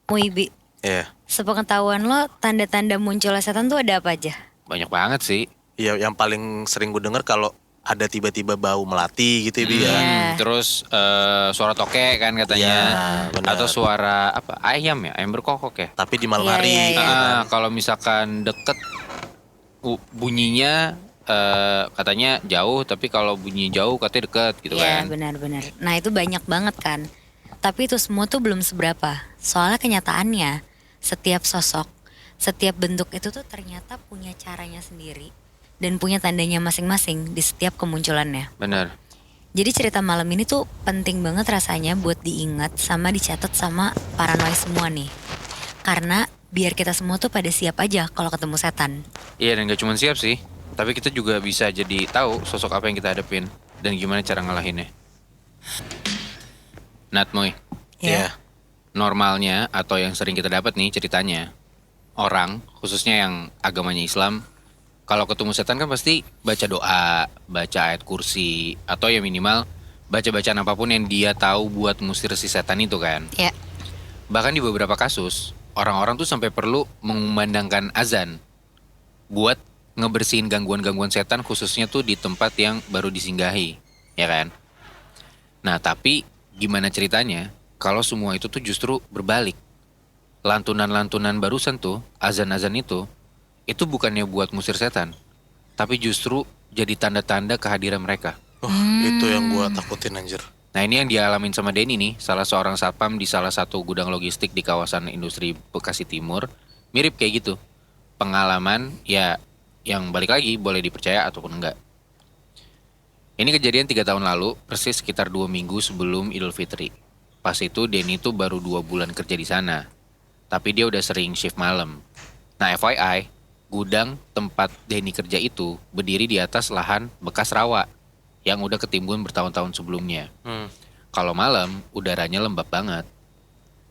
Muibi, Iya. sepengetahuan lo tanda-tanda munculnya setan tuh ada apa aja? Banyak banget sih. Iya, yang paling sering gue denger kalau ada tiba-tiba bau melati gitu ya, Bi ya. Iya. Terus suara tokek kan katanya. Iya, benar. Atau suara apa? Ayam ya, ayam berkokok ya. Tapi di malam Iya, hari iya, iya. ya kan. Kalau misalkan deket bunyinya katanya jauh, tapi kalau bunyi jauh katanya deket gitu Iya kan. benar-benar. Nah itu banyak banget kan. Tapi itu semua tuh belum seberapa. Soalnya kenyataannya setiap sosok, setiap bentuk itu tuh ternyata punya caranya sendiri dan punya tandanya masing-masing di setiap kemunculannya. Bener. Jadi cerita malam ini tuh penting banget rasanya buat diingat sama dicatat sama paranoid semua nih. Karena biar kita semua tuh pada siap aja kalau ketemu setan. Iya, dan gak cuma siap sih, tapi kita juga bisa jadi tahu sosok apa yang kita hadapin dan gimana cara ngalahinnya. Natmoy, Iya. normalnya atau yang sering kita dapat nih ceritanya, orang khususnya yang agamanya Islam, kalau ketemu setan kan pasti baca doa, baca ayat kursi, atau ya minimal baca-bacaan apapun yang dia tahu buat ngusir si setan itu kan. Ya, Bahkan di beberapa kasus, orang-orang tuh sampai perlu mengumandangkan azan buat ngebersihin gangguan-gangguan setan khususnya tuh di tempat yang baru disinggahi, ya kan? Nah, tapi gimana ceritanya kalau semua itu tuh justru berbalik? Lantunan-lantunan barusan tuh, azan-azan itu bukannya buat ngusir setan, tapi justru jadi tanda-tanda kehadiran mereka. Itu yang gue takutin anjir. Nah, ini yang dialamin sama Denny nih, salah seorang satpam di salah satu gudang logistik di kawasan industri Bekasi Timur. Mirip kayak gitu. Pengalaman ya yang balik lagi boleh dipercaya ataupun enggak. Ini kejadian 3 tahun lalu, persis sekitar 2 minggu sebelum Idul Fitri. Pas itu Denny tuh baru 2 bulan kerja di sana. Tapi dia udah sering shift malam. Nah, FYI, gudang tempat Denny kerja itu berdiri di atas lahan bekas rawa yang udah ketimbun bertahun-tahun sebelumnya. Kalau malam, udaranya lembab banget.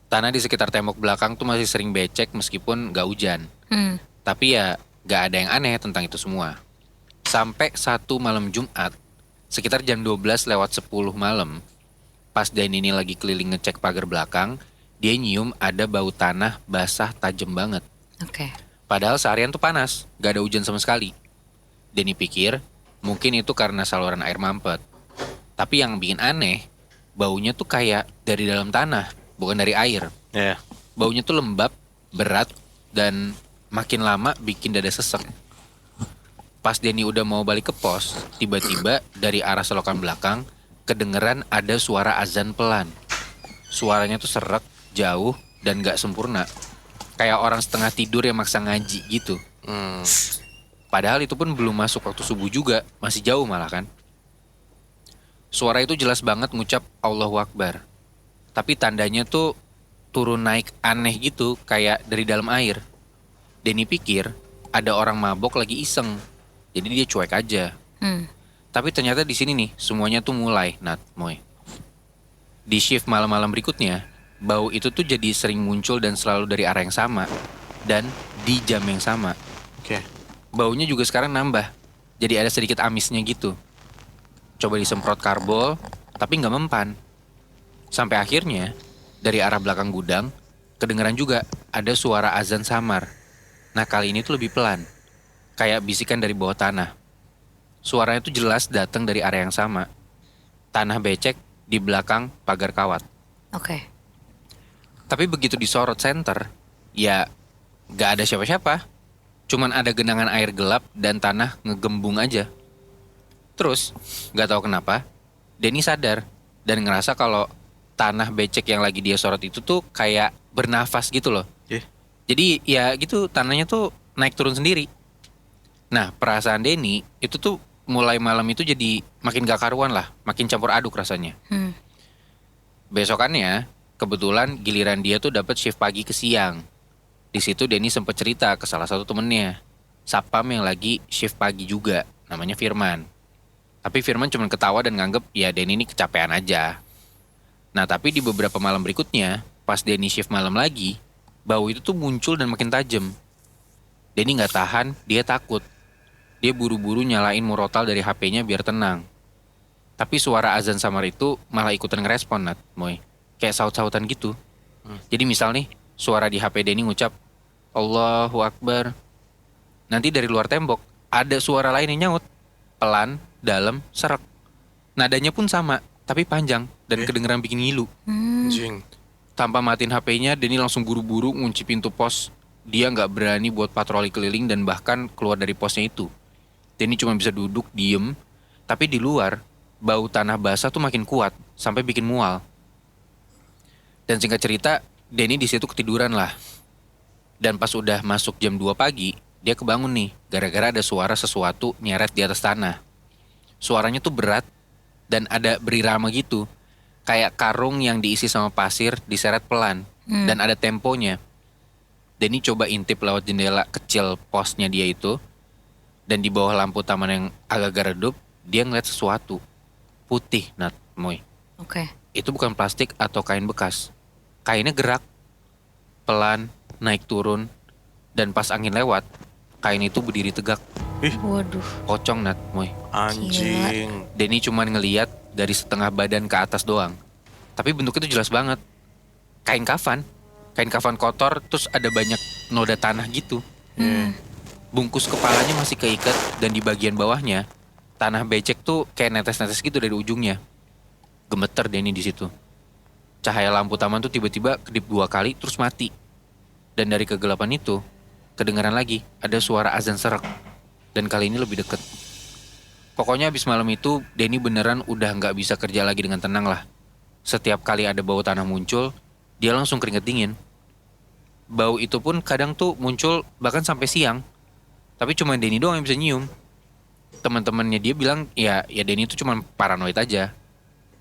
Tanah di sekitar tembok belakang tuh masih sering becek meskipun gak hujan. Tapi ya gak ada yang aneh tentang itu semua. Sampai satu malam Jumat, sekitar jam 12 lewat 10 malam, pas Denny ini lagi keliling ngecek pagar belakang, dia nyium ada bau tanah basah tajam banget. oke. Padahal seharian tuh panas, gak ada hujan sama sekali. Denny pikir mungkin itu karena saluran air mampet. Tapi yang bikin aneh, baunya tuh kayak dari dalam tanah, bukan dari air. Iya. Baunya tuh lembab, berat, dan makin lama bikin dada sesek. Pas Denny udah mau balik ke pos, tiba-tiba dari arah selokan belakang, kedengeran ada suara azan pelan. Suaranya tuh serak, jauh, dan gak sempurna. Kayak orang setengah tidur yang maksa ngaji gitu. Padahal itu pun belum masuk waktu subuh juga, masih jauh malah kan. Suara itu jelas banget ngucap Allahu Akbar. Tapi tandanya tuh turun naik aneh gitu, kayak dari dalam air. Denny pikir ada orang mabok lagi iseng, jadi dia cuek aja. Tapi ternyata di sini nih semuanya tuh mulai, Moy. Di shift malam-malam berikutnya, bau itu tuh jadi sering muncul dan selalu dari arah yang sama dan di jam yang sama. Oke. Baunya juga sekarang nambah, jadi ada sedikit amisnya gitu. Coba disemprot karbol, tapi nggak mempan. Sampai akhirnya dari arah belakang gudang kedengeran juga ada suara azan samar. Nah, kali ini tuh lebih pelan, kayak bisikan dari bawah tanah. Suaranya tuh jelas datang dari area yang sama. Tanah becek di belakang pagar kawat. Oke. Tapi begitu disorot senter, ya gak ada siapa-siapa. Cuman ada genangan air gelap dan tanah ngegembung aja. Terus, gak tahu kenapa, Denny sadar dan ngerasa kalau tanah becek yang lagi dia sorot itu tuh kayak bernafas gitu loh. Jadi ya gitu tanahnya tuh naik turun sendiri. Nah, perasaan Denny itu tuh mulai malam itu jadi makin gak karuan lah, makin campur aduk rasanya. Besokannya, kebetulan giliran dia tuh dapat shift pagi ke siang. Di situ Denny sempat cerita ke salah satu temennya, satpam yang lagi shift pagi juga, namanya Firman. Tapi Firman cuma ketawa dan nganggep ya Denny ini kecapean aja. Nah, tapi di beberapa malam berikutnya, pas Denny shift malam lagi, bau itu tuh muncul dan makin tajam. Denny nggak tahan, dia takut. Dia buru-buru nyalain murotal dari HP-nya biar tenang. Tapi suara azan samar itu malah ikutan ngerespon, Moy. Kayak saut-sautan gitu. Jadi misal nih, suara di HP Denny ngucap, Allahu Akbar. Nanti dari luar tembok, ada suara lain yang nyaut. Pelan, dalam, serak. Nadanya pun sama, tapi panjang dan kedengeran bikin ngilu. Anjing. Tanpa matiin HP-nya, Denny langsung buru-buru ngunci pintu pos. Dia nggak berani buat patroli keliling dan bahkan keluar dari posnya itu. Denny cuma bisa duduk, diem. Tapi di luar, bau tanah basah tuh makin kuat, sampai bikin mual. Dan singkat cerita, Denny di situ ketiduran lah. Dan pas udah masuk jam 2 pagi, dia kebangun nih, gara-gara ada suara sesuatu nyeret di atas tanah. Suaranya tuh berat, dan ada berirama gitu. Kayak karung yang diisi sama pasir, diseret pelan, dan ada temponya. Denny coba intip lewat jendela kecil posnya dia itu, dan di bawah lampu taman yang agak redup, dia ngeliat sesuatu. Putih, Nat, Moy. Oke. Itu bukan plastik atau kain bekas. Kainnya gerak, pelan, naik turun, dan pas angin lewat, kain itu berdiri tegak. Waduh. Pocong, Nat, Moy. Anjing. Denny cuman ngeliat dari setengah badan ke atas doang. Tapi bentuknya tuh jelas banget. Kain kafan kotor, terus ada banyak noda tanah gitu. Bungkus kepalanya masih keikat dan di bagian bawahnya tanah becek tuh kayak netes-netes gitu dari ujungnya. Gemeter Denny di situ. Cahaya lampu taman tuh tiba-tiba kedip 2 kali terus mati. Dan dari kegelapan itu kedengaran lagi ada suara azan serak. Dan kali ini lebih deket. Pokoknya abis malam itu Denny beneran udah nggak bisa kerja lagi dengan tenang lah. Setiap kali ada bau tanah muncul, dia langsung keringet dingin. Bau itu pun kadang tuh muncul bahkan sampai siang. Tapi cuma Denny doang yang bisa nyium. Teman-temannya dia bilang ya Denny itu cuma paranoid aja.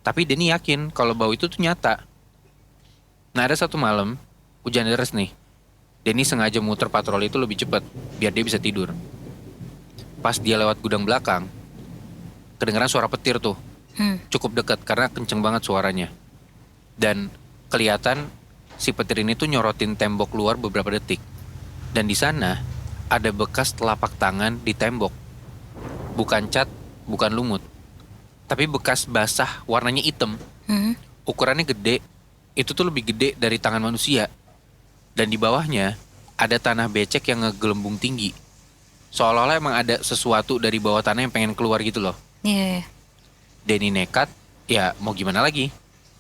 Tapi Denny yakin kalau bau itu tuh nyata. Nah ada satu malam, hujan deras nih. Denny sengaja muter patroli itu lebih cepat biar dia bisa tidur. Pas dia lewat gudang belakang, kedengeran suara petir tuh. Cukup dekat karena kenceng banget suaranya. Dan kelihatan si petir ini tuh nyorotin tembok luar beberapa detik. Dan di sana ada bekas telapak tangan di tembok. Bukan cat, bukan lumut. Tapi bekas basah warnanya hitam. Ukurannya gede. Itu tuh lebih gede dari tangan manusia. Dan di bawahnya ada tanah becek yang ngegelembung tinggi. Seolah-olah emang ada sesuatu dari bawah tanah yang pengen keluar gitu loh. Iya. Denny nekat, ya mau gimana lagi.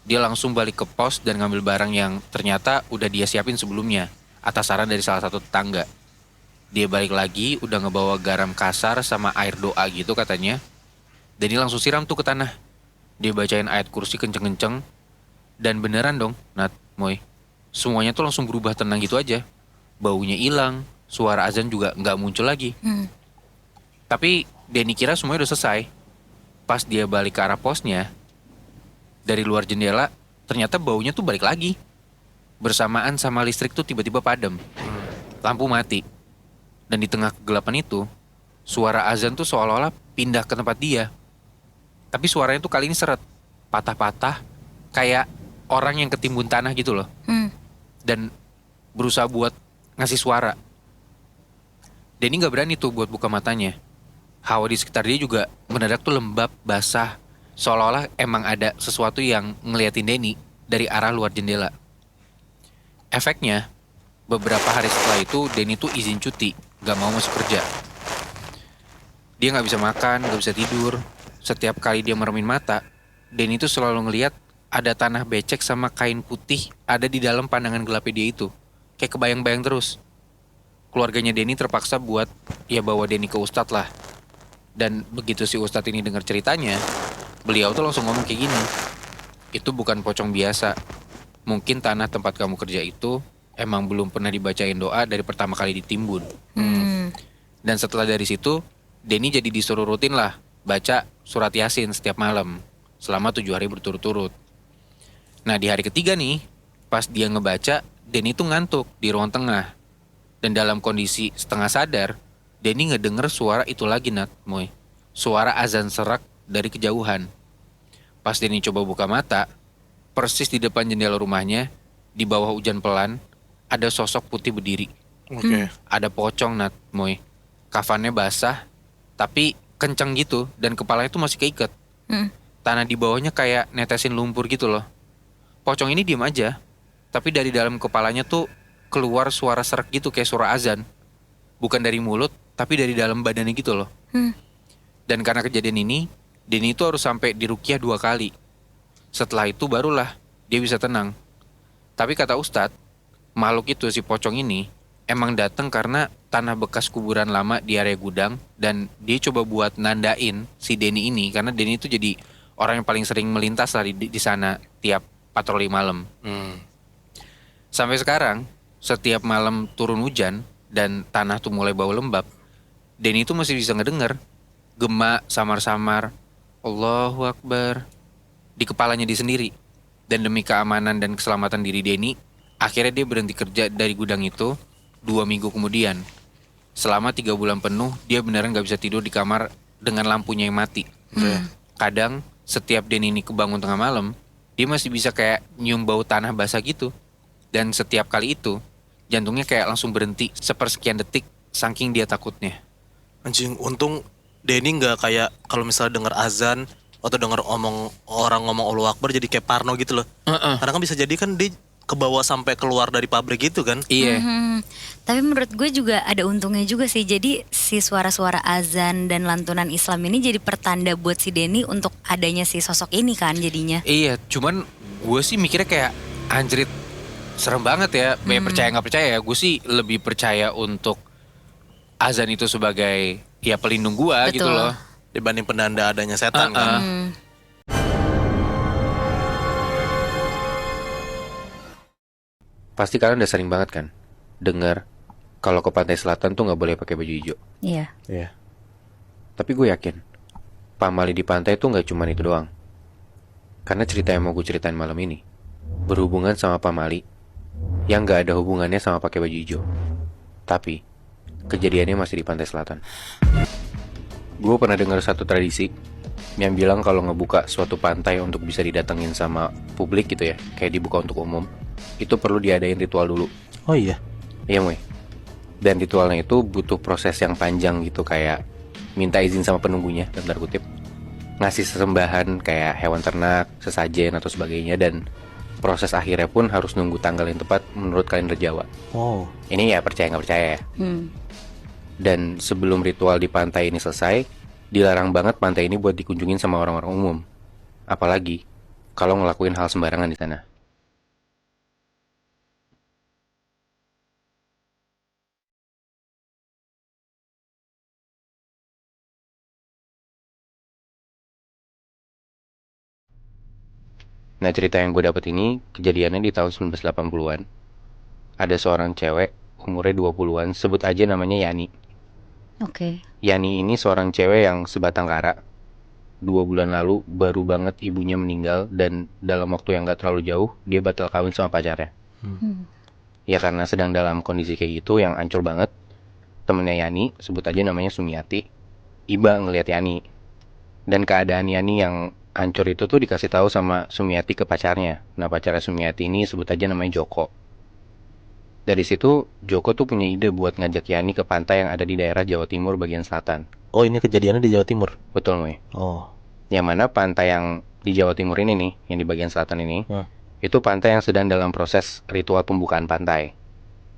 Dia langsung balik ke pos dan ngambil barang yang ternyata udah dia siapin sebelumnya, atas saran dari salah satu tetangga. Dia balik lagi, udah ngebawa garam kasar sama air doa gitu katanya. Denny langsung siram tuh ke tanah. Dia bacain ayat kursi kenceng-kenceng. Dan beneran dong, Nat, Moy. Semuanya tuh langsung berubah tenang gitu aja. Baunya hilang, suara azan juga nggak muncul lagi. Tapi Denny kira semuanya udah selesai. Pas dia balik ke arah posnya, dari luar jendela, ternyata baunya tuh balik lagi. Bersamaan sama listrik tuh tiba-tiba padam. Lampu mati. Dan di tengah kegelapan itu, suara azan tuh seolah-olah pindah ke tempat dia. Tapi suaranya tuh kali ini seret. Patah-patah, kayak orang yang ketimbun tanah gitu loh. Dan berusaha buat ngasih suara. Denny gak berani tuh buat buka matanya. Hawa di sekitar dia juga mendadak tuh lembab, basah. Seolah-olah emang ada sesuatu yang ngeliatin Denny dari arah luar jendela. Efeknya, beberapa hari setelah itu Denny tuh izin cuti, gak mau masuk kerja. Dia gak bisa makan, gak bisa tidur. Setiap kali dia meremin mata, Denny tuh selalu ngeliat ada tanah becek sama kain putih ada di dalam pandangan gelapnya dia itu. Kayak kebayang-bayang terus. Keluarganya Denny terpaksa buat ya bawa Denny ke ustadz lah. Dan begitu si ustadz ini dengar ceritanya, beliau tuh langsung ngomong kayak gini. Itu bukan pocong biasa. Mungkin tanah tempat kamu kerja itu emang belum pernah dibacain doa dari pertama kali ditimbun. Dan setelah dari situ, Denny jadi disuruh rutin lah baca surat Yasin setiap malam selama 7 hari berturut-turut. Nah di hari ketiga nih, pas dia ngebaca, Denny tuh ngantuk di ruang tengah. Dan dalam kondisi setengah sadar, Denny ngedenger suara itu lagi, Nat, Moy. Suara azan serak dari kejauhan. Pas Denny coba buka mata, persis di depan jendela rumahnya, di bawah hujan pelan, ada sosok putih berdiri. Ada pocong, Nat, Moy. Kafannya basah, tapi kenceng gitu, dan kepalanya tuh masih keikat. Tanah di bawahnya kayak netesin lumpur gitu loh. Pocong ini diem aja, tapi dari dalam kepalanya tuh keluar suara serak gitu kayak suara azan. Bukan dari mulut, tapi dari dalam badannya gitu loh. Dan karena kejadian ini, Denny itu harus sampai diruqyah 2 kali. Setelah itu barulah dia bisa tenang. Tapi kata Ustadz, makhluk itu si pocong ini emang datang karena tanah bekas kuburan lama di area gudang, dan dia coba buat nandain si Denny ini karena Denny itu jadi orang yang paling sering melintas lah di sana tiap patroli malam. Sampai sekarang, setiap malam turun hujan dan tanah tuh mulai bau lembab, Denny itu masih bisa ngedenger gema samar-samar Allahu Akbar di kepalanya dia sendiri. Dan demi keamanan dan keselamatan diri Denny, akhirnya dia berhenti kerja dari gudang itu 2 minggu kemudian. Selama 3 bulan penuh, dia beneran gak bisa tidur di kamar dengan lampunya yang mati. Kadang, setiap Denny ini kebangun tengah malam, dia masih bisa kayak nyium bau tanah basah gitu. Dan setiap kali itu, jantungnya kayak langsung berhenti sepersekian detik, saking dia takutnya. Anjing, untung Denny nggak kayak kalau misalnya denger azan atau denger orang ngomong Allahu Akbar jadi kayak parno gitu loh. Karena kan bisa jadi kan dia kebawa sampai keluar dari pabrik gitu kan. Iya. Tapi menurut gue juga ada untungnya juga sih. Jadi si suara-suara azan dan lantunan Islam ini jadi pertanda buat si Denny untuk adanya si sosok ini kan jadinya. Iya, cuman gue sih mikirnya kayak anjrit, serem banget ya. Percaya nggak percaya ya, gue sih lebih percaya untuk azan itu sebagai ya pelindung gue gitu Betul. loh. Dibanding penanda adanya setan kan. Pasti kalian udah sering banget kan dengar kalau ke pantai selatan tuh nggak boleh pakai baju hijau. Iya. Iya. Tapi gue yakin pamali di pantai tuh nggak cuma itu doang. Karena cerita yang mau gue ceritain malam ini berhubungan sama pamali yang nggak ada hubungannya sama pakai baju hijau. Tapi kejadiannya masih di pantai selatan. Gue pernah dengar satu tradisi yang bilang kalau ngebuka suatu pantai untuk bisa didatengin sama publik gitu ya, kayak dibuka untuk umum, itu perlu diadain ritual dulu. Oh iya. Iya Moy. Dan ritualnya itu butuh proses yang panjang gitu, kayak minta izin sama penunggunya, tanda kutip, ngasih sesembahan kayak hewan ternak, sesajen atau sebagainya, dan proses akhirnya pun harus nunggu tanggal yang tepat menurut kalender Jawa. Oh. Ini ya percaya nggak percaya ya. Dan sebelum ritual di pantai ini selesai, dilarang banget pantai ini buat dikunjungin sama orang-orang umum. Apalagi kalau ngelakuin hal sembarangan di sana. Nah, cerita yang gue dapet ini kejadiannya di tahun 1980-an. Ada seorang cewek umurnya 20-an, sebut aja namanya Yani. Oke. Yani ini seorang cewek yang sebatang kara. 2 bulan lalu baru banget ibunya meninggal, dan dalam waktu yang gak terlalu jauh dia batal kawin sama pacarnya. Ya karena sedang dalam kondisi kayak gitu yang hancur banget, temennya Yani, sebut aja namanya Sumiati, iba ngelihat Yani. Dan keadaan Yani yang hancur itu tuh dikasih tahu sama Sumiati ke pacarnya. Nah, pacarnya Sumiati ini sebut aja namanya Joko. Dari situ Joko tuh punya ide buat ngajak Yani ke pantai yang ada di daerah Jawa Timur bagian selatan. Oh, ini kejadiannya di Jawa Timur. Betul, Moy. Oh. Yang mana pantai yang di Jawa Timur ini nih, yang di bagian selatan ini, itu pantai yang sedang dalam proses ritual pembukaan pantai.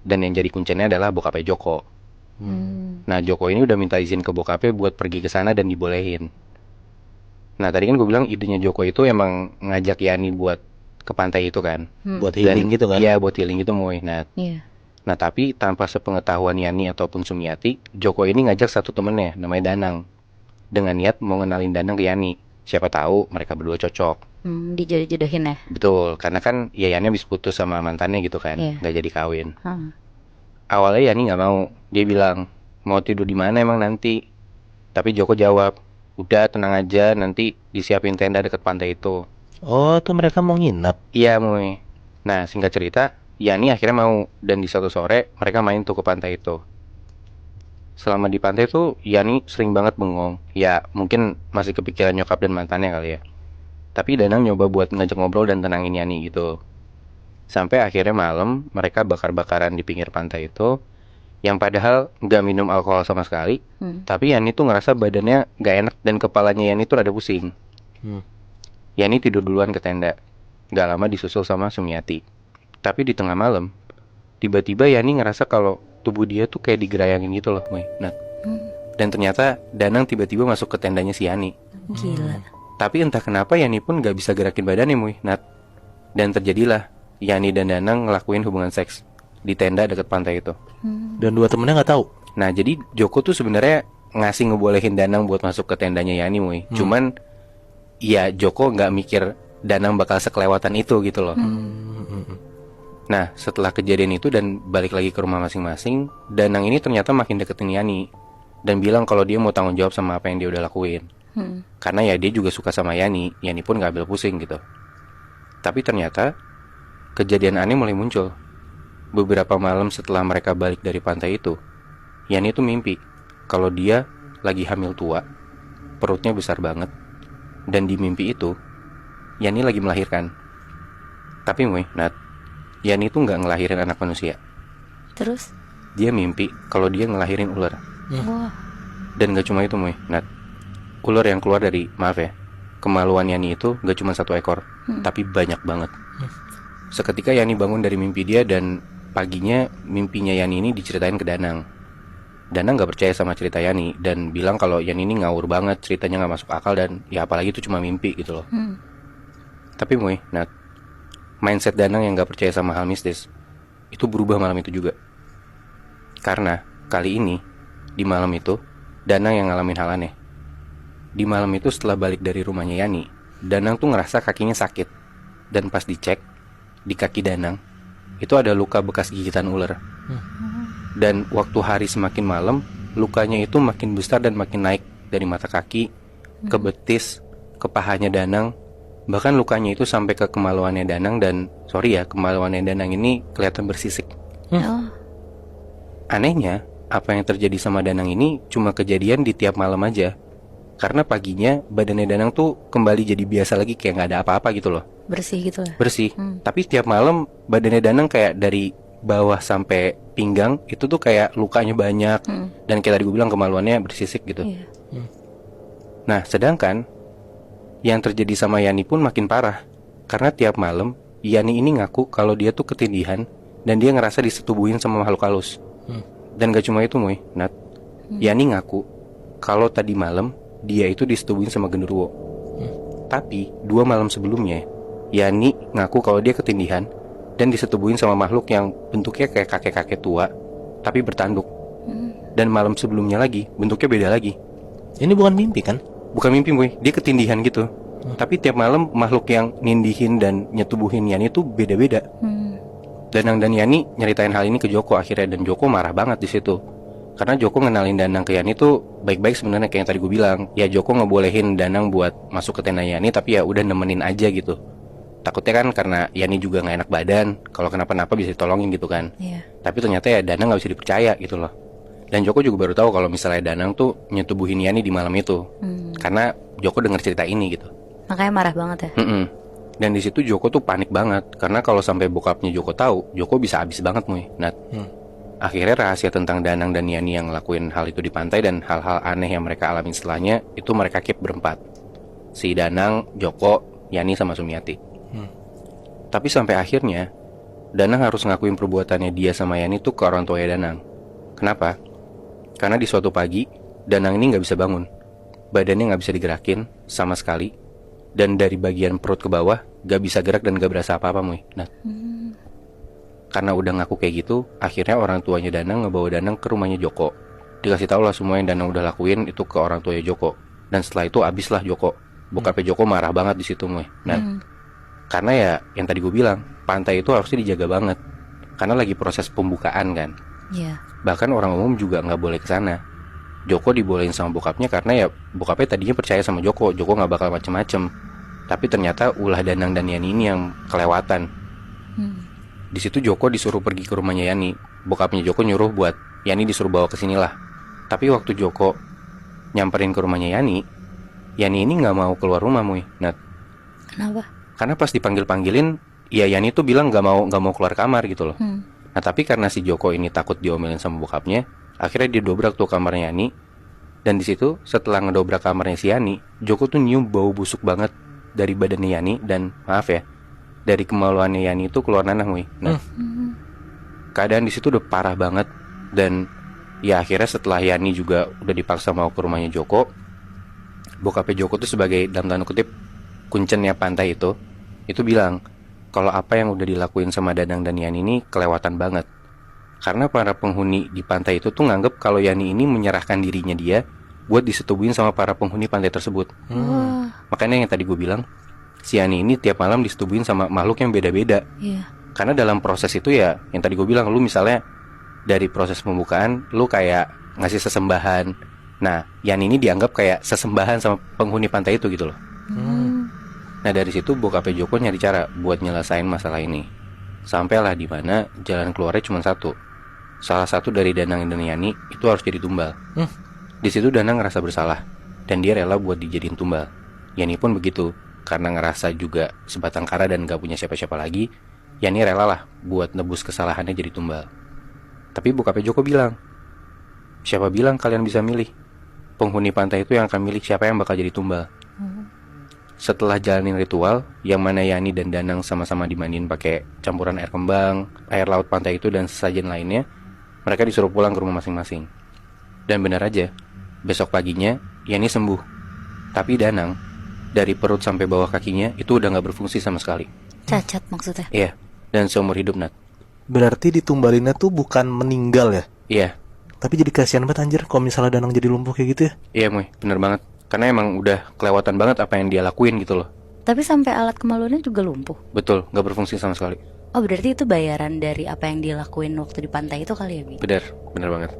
Dan yang jadi kuncinya adalah bokapnya Joko. Nah, Joko ini udah minta izin ke bokapnya buat pergi ke sana dan dibolehin. Nah, tadi kan gue bilang idenya Joko itu emang ngajak Yani buat ke pantai itu kan. Buat healing gitu kan. Iya, buat healing gitu, Moy. Nah, Iya. nah, tapi tanpa sepengetahuan Yani ataupun Sumiati, Joko ini ngajak satu temennya namanya Danang, dengan niat mau ngenalin Danang ke Yani. Siapa tahu mereka berdua cocok. Dijodoh-jodohin ya. Betul, karena kan ya Yani habis putus sama mantannya gitu kan, Iya. nggak jadi kawin. Awalnya Yani nggak mau, dia bilang mau tidur di mana emang nanti. Tapi Joko jawab, udah tenang aja, nanti disiapin tenda dekat pantai itu. Oh, tuh mereka mau nginap. Iya, Moy. Nah, singkat cerita, Yani akhirnya mau, dan di suatu sore mereka main tuh ke pantai itu. Selama di pantai tuh Yani sering banget bengong. Ya mungkin masih kepikiran nyokap dan mantannya kali ya. Tapi Danang nyoba buat ngajak ngobrol dan tenangin Yani gitu. Sampai akhirnya malam mereka bakar-bakaran di pinggir pantai itu, yang padahal nggak minum alkohol sama sekali. Tapi Yani tuh ngerasa badannya nggak enak dan kepalanya Yani tuh rada pusing. Yani tidur duluan ke tenda. Gak lama disusul sama Sumiati. Tapi di tengah malam, tiba-tiba Yani ngerasa kalau tubuh dia tuh kayak digerayangin gitu loh, Muy. Nah, dan ternyata Danang tiba-tiba masuk ke tendanya si Yani. Gila. Tapi entah kenapa Yani pun gak bisa gerakin badannya, Muy. Nat. Dan terjadilah Yani dan Danang ngelakuin hubungan seks di tenda dekat pantai itu. Dan dua temennya nggak tahu. Nah, jadi Joko tuh sebenarnya ngasih ngebolehin Danang buat masuk ke tendanya Yani, Muy. Cuman ya Joko nggak mikir Danang bakal sekelewatan itu gitu loh. Nah, setelah kejadian itu dan balik lagi ke rumah masing-masing, Danang ini ternyata makin deketin Yani dan bilang kalau dia mau tanggung jawab sama apa yang dia udah lakuin. Karena ya dia juga suka sama Yani pun gak ambil pusing gitu. Tapi ternyata kejadian aneh mulai muncul. Beberapa malam setelah mereka balik dari pantai itu, Yani tuh mimpi kalau dia lagi hamil tua, perutnya besar banget, dan di mimpi itu Yani lagi melahirkan. Tapi Nat, Yani tuh gak ngelahirin anak manusia. Terus? Dia mimpi kalau dia ngelahirin ular. Wah. Dan gak cuma itu Nat, ular yang keluar dari, maaf ya, kemaluan Yani itu gak cuma 1 ekor, tapi banyak banget. Seketika Yani bangun dari mimpi dia dan paginya mimpinya Yani ini diceritain ke Danang. Danang gak percaya sama cerita Yani dan bilang kalau Yani ini ngawur banget, ceritanya gak masuk akal dan ya apalagi itu cuma mimpi gitu loh. Tapi Nat, mindset Danang yang gak percaya sama hal mistis itu berubah malam itu juga. Karena kali ini di malam itu Danang yang ngalamin hal aneh. Di malam itu setelah balik dari rumahnya Yani, Danang tuh ngerasa kakinya sakit. Dan pas dicek di kaki Danang itu ada luka bekas gigitan ular. Dan waktu hari semakin malam, lukanya itu makin besar dan makin naik dari mata kaki ke betis, ke pahanya Danang. Bahkan lukanya itu sampai ke kemaluannya Danang dan sorry ya, kemaluannya Danang ini kelihatan bersisik. Oh. Anehnya, apa yang terjadi sama Danang ini cuma kejadian di tiap malam aja. Karena paginya badannya Danang tuh kembali jadi biasa lagi, kayak gak ada apa-apa gitu loh. Bersih gitu lah. Bersih. Tapi tiap malam badannya Danang kayak dari bawah sampai pinggang itu tuh kayak lukanya banyak. Dan kayak tadi gue bilang kemaluannya bersisik gitu. Iya. Nah, sedangkan yang terjadi sama Yani pun makin parah. Karena tiap malam Yani ini ngaku kalau dia tuh ketindihan dan dia ngerasa disetubuhin sama makhluk halus. Dan gak cuma itu Nat. Yani ngaku kalau tadi malam dia itu disetubuhin sama genderuwo. Tapi 2 malam sebelumnya Yani ngaku kalau dia ketindihan dan disetubuhin sama makhluk yang bentuknya kayak kakek-kakek tua tapi bertanduk. Dan malam sebelumnya lagi bentuknya beda lagi. Ini bukan mimpi kan? Bukan mimpi dia ketindihan gitu. Tapi tiap malam makhluk yang nindihin dan nyetubuhin Yani itu beda-beda. Danang dan Yani nyeritain hal ini ke Joko akhirnya, dan Joko marah banget di situ. Karena Joko ngenalin Danang ke Yani tuh baik-baik sebenarnya, kayak yang tadi gue bilang. Ya Joko ngebolehin Danang buat masuk ke tenda Yani, tapi ya udah nemenin aja gitu. Takutnya kan karena Yani juga gak enak badan, kalau kenapa-napa bisa ditolongin gitu kan. Iya. Tapi ternyata ya Danang gak bisa dipercaya gitu loh. Dan Joko juga baru tahu kalau misalnya Danang tuh nyetubuhin Yani di malam itu. Karena Joko denger cerita ini gitu. Makanya marah banget ya. Dan di situ Joko tuh panik banget, karena kalau sampai bokapnya Joko tahu, Joko bisa habis banget Nat. Akhirnya rahasia tentang Danang dan Yani yang ngelakuin hal itu di pantai dan hal-hal aneh yang mereka alamin setelahnya itu mereka keep berempat. Si Danang, Joko, Yani sama Sumiati. Tapi sampai akhirnya Danang harus ngakuin perbuatannya dia sama Yani tuh ke orang tuanya Danang. Kenapa? Karena di suatu pagi Danang ini gak bisa bangun. Badannya gak bisa digerakin sama sekali. Dan dari bagian perut ke bawah gak bisa gerak dan gak berasa apa-apa Nat. Karena udah ngaku kayak gitu, akhirnya orang tuanya Danang ngebawa Danang ke rumahnya Joko. Dikasih tau lah semua yang Danang udah lakuin itu ke orang tuanya Joko. Dan setelah itu abislah Joko. Bokapnya Joko marah banget di situ Nat. Karena ya yang tadi gue bilang, pantai itu harusnya dijaga banget. Karena lagi proses pembukaan kan. Iya. Bahkan orang umum juga nggak boleh ke sana. Joko dibolehin sama bokapnya karena ya bokapnya tadinya percaya sama Joko nggak bakal macem-macem. Tapi ternyata ulah Danang dan Yani ini yang kelewatan. Di situ Joko disuruh pergi ke rumahnya Yani. Bokapnya Joko nyuruh buat Yani disuruh bawa ke sinilah. Tapi waktu Joko nyamperin ke rumahnya Yani ini nggak mau keluar rumah Nat. Kenapa? Karena pas dipanggil-panggilin, ya Yani tuh bilang nggak mau keluar kamar gitu loh. Nah tapi karena si Joko ini takut diomelin sama bokapnya, akhirnya dia dobrak tuh kamarnya Yani. Dan di situ setelah ngedobrak kamarnya si Yani, Joko tuh nyium bau busuk banget dari badannya Yani. Dan maaf ya, dari kemaluannya Yani itu keluar nanah Nah, keadaan di situ udah parah banget. Dan ya akhirnya setelah Yani juga udah dipaksa mau ke rumahnya Joko, bokapnya Joko tuh sebagai dalam tanda kutip kuncennya pantai itu bilang kalau apa yang udah dilakuin sama Danang dan Yani ini kelewatan banget. Karena para penghuni di pantai itu tuh nganggep kalau Yani ini menyerahkan dirinya dia buat disetubuhin sama para penghuni pantai tersebut. Makanya yang tadi gue bilang, si Yani ini tiap malam disetubuhin sama makhluk yang beda-beda. Iya. Karena dalam proses itu ya, yang tadi gue bilang, lu misalnya dari proses pembukaan, lu kayak ngasih sesembahan. Nah, Yani ini dianggap kayak sesembahan sama penghuni pantai itu gitu loh. Nah dari situ bokapnya Joko nyari cara buat nyelesain masalah ini. Sampailah di mana jalan keluarnya cuma satu. Salah satu dari Danang dan Yani itu harus jadi tumbal. Di situ Danang ngerasa bersalah dan dia rela buat dijadiin tumbal. Yani pun begitu, karena ngerasa juga sebatang kara dan gak punya siapa-siapa lagi. Yani rela lah buat nebus kesalahannya jadi tumbal. Tapi bokapnya Joko bilang, siapa bilang kalian bisa milih? Penghuni pantai itu yang akan milih siapa yang bakal jadi tumbal. Setelah jalanin ritual, yang mana Yani dan Danang sama-sama dimandiin pakai campuran air kembang, air laut pantai itu dan sesajen lainnya, mereka disuruh pulang ke rumah masing-masing. Dan benar aja, besok paginya Yani sembuh. Tapi Danang, dari perut sampai bawah kakinya itu udah gak berfungsi sama sekali. Cacat maksudnya. Iya, dan seumur hidup Nat. Berarti ditumbalinnya tuh bukan meninggal ya? Iya, Tapi jadi kasihan banget anjir kalau misalnya Danang jadi lumpuh kayak gitu ya. iya Moy, bener banget. Karena emang udah kelewatan banget apa yang dia lakuin gitu loh. Tapi sampai alat kemaluannya juga lumpuh. Betul, gak berfungsi sama sekali. Oh berarti itu bayaran dari apa yang dia lakuin waktu di pantai itu kali ya, Bi? Bener banget.